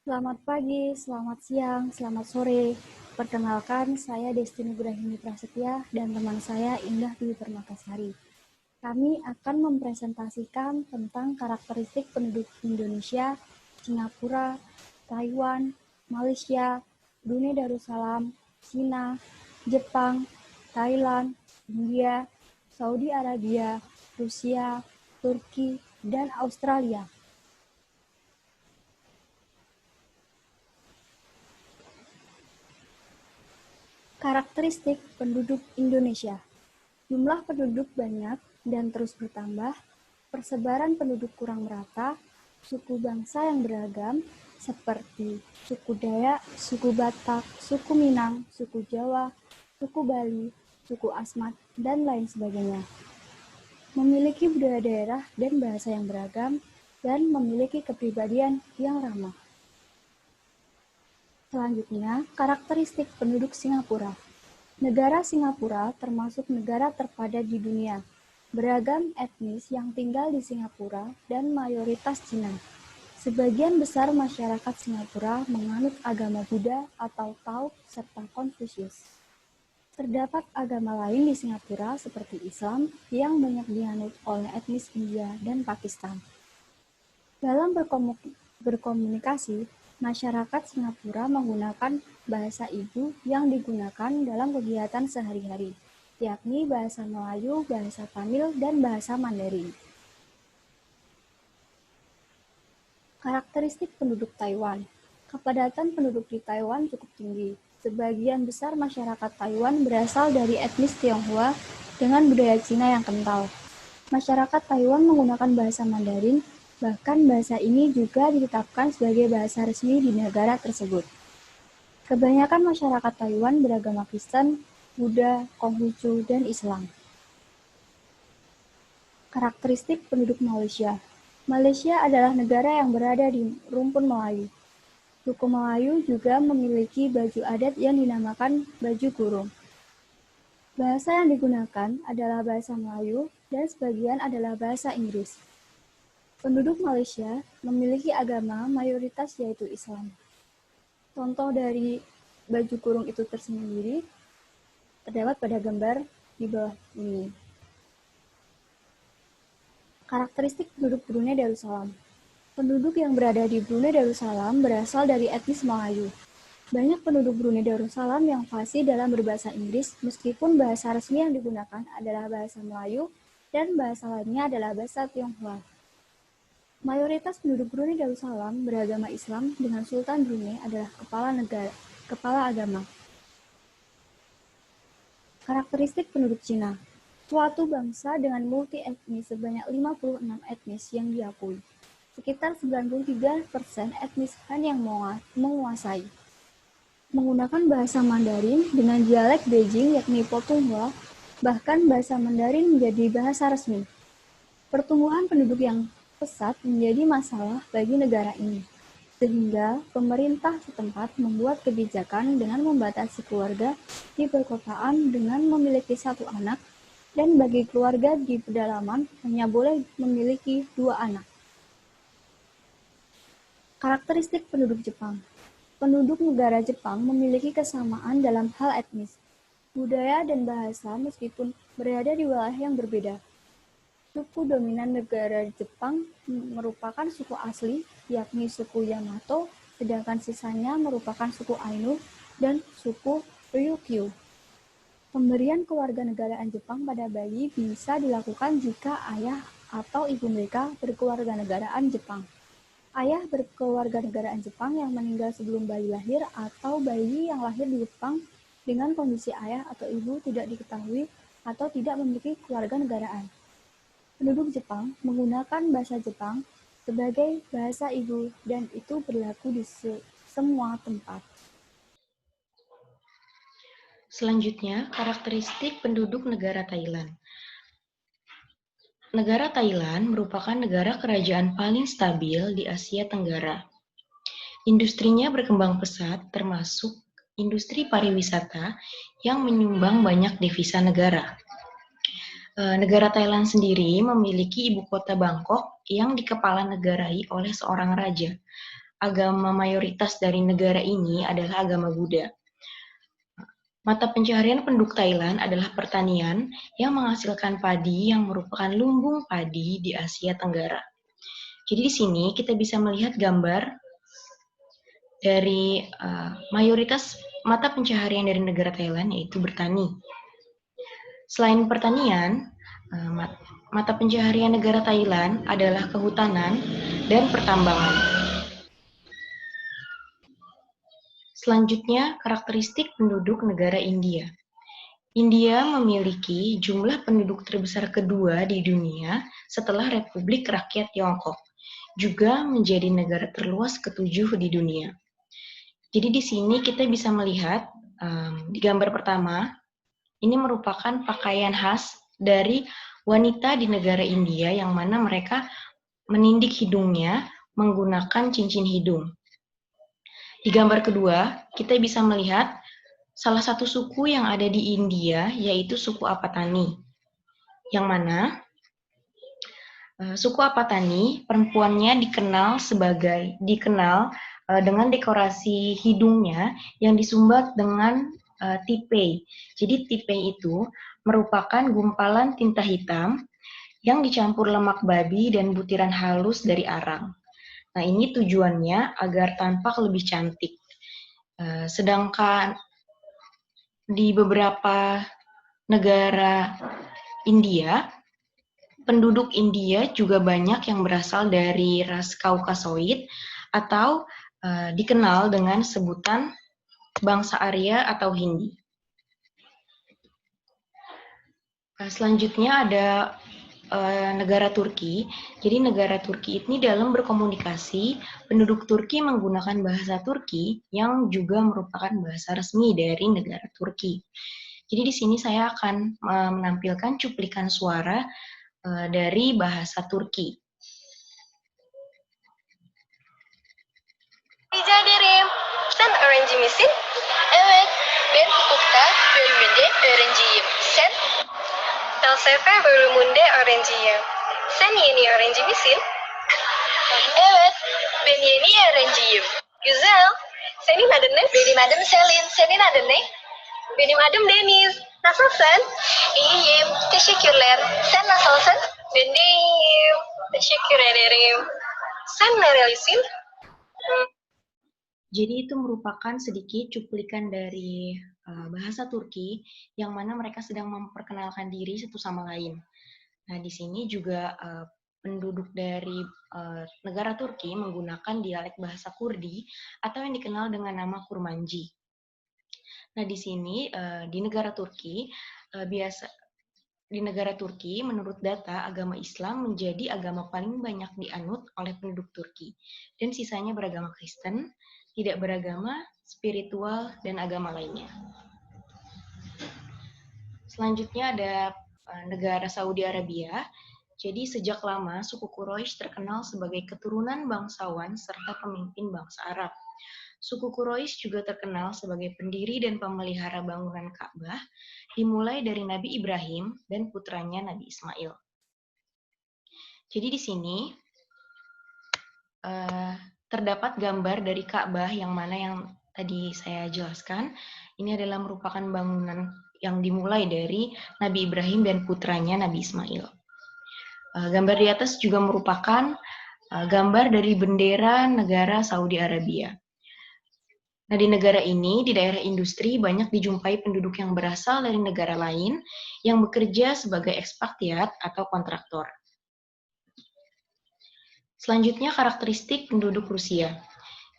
Selamat pagi, selamat siang, selamat sore. Perkenalkan, saya Destiny Burahini Prasetya dan teman saya Indah Dwi Permatasari. Kami akan mempresentasikan tentang karakteristik penduduk Indonesia, Singapura, Taiwan, Malaysia, Brunei Darussalam, Cina, Jepang, Thailand, India, Saudi Arabia, Rusia, Turki, dan Australia. Karakteristik penduduk Indonesia. Jumlah penduduk banyak dan terus bertambah, persebaran penduduk kurang merata, suku bangsa yang beragam seperti suku Dayak, suku Batak, suku Minang, suku Jawa, suku Bali, suku Asmat, dan lain sebagainya. Memiliki budaya daerah dan bahasa yang beragam, dan memiliki kepribadian yang ramah. Selanjutnya, karakteristik penduduk Singapura. Negara Singapura termasuk negara terpadat di dunia. Beragam etnis yang tinggal di Singapura dan mayoritas Cina. Sebagian besar masyarakat Singapura menganut agama Buddha atau Tao serta Konfusius. Terdapat agama lain di Singapura seperti Islam yang banyak dianut oleh etnis India dan Pakistan. Dalam berkomunikasi, masyarakat Singapura menggunakan bahasa ibu yang digunakan dalam kegiatan sehari-hari, yakni bahasa Melayu, bahasa Tamil, dan bahasa Mandarin. Karakteristik penduduk Taiwan. Kepadatan penduduk di Taiwan cukup tinggi. Sebagian besar masyarakat Taiwan berasal dari etnis Tionghoa dengan budaya Cina yang kental. Masyarakat Taiwan menggunakan bahasa Mandarin, bahkan bahasa ini juga ditetapkan sebagai bahasa resmi di negara tersebut. Kebanyakan masyarakat Taiwan beragama Kristen, Buddha, Konghucu, dan Islam. Karakteristik penduduk Malaysia. Malaysia adalah negara yang berada di rumpun Melayu. Suku Melayu juga memiliki baju adat yang dinamakan baju kurung. Bahasa yang digunakan adalah bahasa Melayu dan sebagian adalah bahasa Inggris. Penduduk Malaysia memiliki agama mayoritas yaitu Islam. Contoh dari baju kurung itu tersendiri terdapat pada gambar di bawah ini. Karakteristik penduduk Brunei Darussalam. Penduduk yang berada di Brunei Darussalam berasal dari etnis Melayu. Banyak penduduk Brunei Darussalam yang fasih dalam berbahasa Inggris, meskipun bahasa resmi yang digunakan adalah bahasa Melayu dan bahasa lainnya adalah bahasa Tionghoa. Mayoritas penduduk Brunei Darussalam beragama Islam dengan Sultan Brunei adalah kepala agama. Karakteristik penduduk Cina. Suatu bangsa dengan multi etnis sebanyak 56 etnis yang diakui. Sekitar 93% etnis Han yang menguasai. Menggunakan bahasa Mandarin dengan dialek Beijing yakni Potonghua, bahkan bahasa Mandarin menjadi bahasa resmi. Pertumbuhan penduduk yang pesat menjadi masalah bagi negara ini, sehingga pemerintah setempat membuat kebijakan dengan membatasi keluarga di perkotaan dengan memiliki satu anak, dan bagi keluarga di pedalaman hanya boleh memiliki 2 anak. Karakteristik penduduk Jepang. Penduduk negara Jepang memiliki kesamaan dalam hal etnis, budaya, dan bahasa meskipun berada di wilayah yang berbeda. Suku dominan negara Jepang merupakan suku asli, yakni suku Yamato, sedangkan sisanya merupakan suku Ainu dan suku Ryukyu. Pemberian kewarganegaraan Jepang pada bayi bisa dilakukan jika ayah atau ibu mereka berkewarganegaraan Jepang. Ayah berkewarganegaraan Jepang yang meninggal sebelum bayi lahir atau bayi yang lahir di Jepang dengan kondisi ayah atau ibu tidak diketahui atau tidak memiliki kewarganegaraan. Penduduk Jepang menggunakan bahasa Jepang sebagai bahasa ibu dan itu berlaku di semua tempat. Selanjutnya, karakteristik penduduk negara Thailand. Negara Thailand merupakan negara kerajaan paling stabil di Asia Tenggara. Industrinya berkembang pesat, termasuk industri pariwisata yang menyumbang banyak devisa negara. Negara Thailand sendiri memiliki ibu kota Bangkok yang dikepala negarai oleh seorang raja. agama mayoritas dari negara ini adalah agama Buddha. Mata pencaharian penduduk Thailand adalah pertanian yang menghasilkan padi yang merupakan lumbung padi di Asia Tenggara. Jadi di sini kita bisa melihat gambar dari mayoritas mata pencaharian dari negara Thailand, yaitu bertani. Selain pertanian, mata pencaharian negara Thailand adalah kehutanan dan pertambangan. Selanjutnya, karakteristik penduduk negara India. India memiliki jumlah penduduk terbesar kedua di dunia setelah Republik Rakyat Tiongkok, juga menjadi negara terluas ketujuh di dunia. Jadi di sini kita bisa melihat di gambar pertama, ini merupakan pakaian khas dari wanita di negara India yang mana mereka menindik hidungnya menggunakan cincin hidung. Di gambar kedua, kita bisa melihat salah satu suku yang ada di India, yaitu suku Apatani. Yang mana suku Apatani, perempuannya dikenal dengan dekorasi hidungnya yang disumbat dengan tipei. Jadi tipei itu merupakan gumpalan tinta hitam yang dicampur lemak babi dan butiran halus dari arang. Nah, ini tujuannya agar tampak lebih cantik. Sedangkan di beberapa negara India, penduduk India juga banyak yang berasal dari ras Kaukasoid atau dikenal dengan sebutan bangsa Arya atau Hindi. Selanjutnya ada negara Turki. Jadi negara Turki ini dalam berkomunikasi, penduduk Turki menggunakan bahasa Turki yang juga merupakan bahasa resmi dari negara Turki. Jadi di sini saya akan menampilkan cuplikan suara dari bahasa Turki. Rica ederim. Sen öğrenci misin? Evet, ben hukukta bölümünde öğrenciyim. Sen? Felsefe bölümünde öğrenciyim. Sen yeni öğrenci misin? Evet, ben yeni öğrenciyim. Güzel. Senin adın ne? Benim adım Selin. Senin adın ne? Benim adım Deniz. Nasılsın? İyiyim. Teşekkürler. Sen nasılsın? Ben de iyiyim. Teşekkür ederim. Sen nerelisin? Jadi itu merupakan sedikit cuplikan dari bahasa Turki yang mana mereka sedang memperkenalkan diri satu sama lain. Nah, di sini juga penduduk dari negara Turki menggunakan dialek bahasa Kurdi atau yang dikenal dengan nama Kurmanji. Nah, di sini di negara Turki menurut data agama Islam menjadi agama paling banyak dianut oleh penduduk Turki dan sisanya beragama Kristen, tidak beragama, spiritual, dan agama lainnya. Selanjutnya ada negara Saudi Arabia. Jadi sejak lama suku Quraisy terkenal sebagai keturunan bangsawan serta pemimpin bangsa Arab. Suku Quraisy juga terkenal sebagai pendiri dan pemelihara bangunan Ka'bah, dimulai dari Nabi Ibrahim dan putranya Nabi Ismail. Jadi di sini terdapat gambar dari Ka'bah yang mana yang tadi saya jelaskan. Ini adalah merupakan bangunan yang dimulai dari Nabi Ibrahim dan putranya Nabi Ismail. Gambar di atas juga merupakan gambar dari bendera negara Saudi Arabia. Nah, di negara ini, di daerah industri, banyak dijumpai penduduk yang berasal dari negara lain yang bekerja sebagai ekspatriat atau kontraktor. Selanjutnya, karakteristik penduduk Rusia.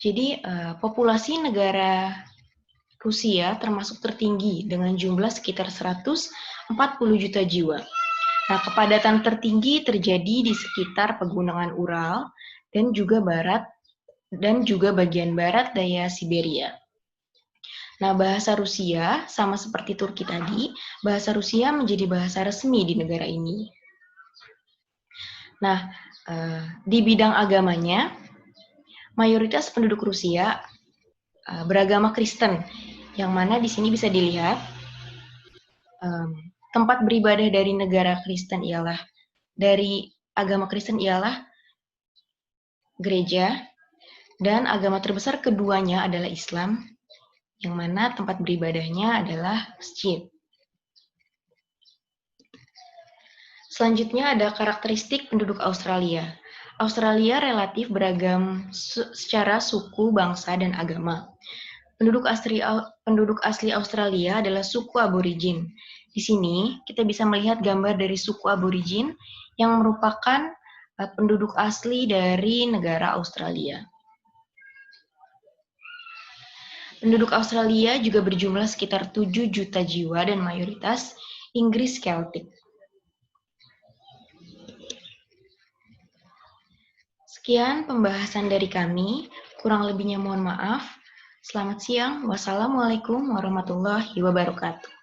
Jadi, populasi negara Rusia termasuk tertinggi dengan jumlah sekitar 140 juta jiwa. Nah, kepadatan tertinggi terjadi di sekitar pegunungan Ural dan juga bagian barat daya Siberia. Nah, bahasa Rusia sama seperti Turki tadi, bahasa Rusia menjadi bahasa resmi di negara ini. Nah, di bidang agamanya, mayoritas penduduk Rusia beragama Kristen, yang mana di sini bisa dilihat tempat beribadah dari agama Kristen ialah gereja, Dan agama terbesar keduanya adalah Islam, yang mana tempat beribadahnya adalah masjid. Selanjutnya ada karakteristik penduduk Australia. Australia relatif beragam secara suku, bangsa, dan agama. Penduduk asli Australia adalah suku aborigin. Di sini kita bisa melihat gambar dari suku aborigin yang merupakan penduduk asli dari negara Australia. Penduduk Australia juga berjumlah sekitar 7 juta jiwa dan mayoritas Inggris Celtic. Sekian pembahasan dari kami, kurang lebihnya mohon maaf. Selamat siang, wassalamualaikum warahmatullahi wabarakatuh.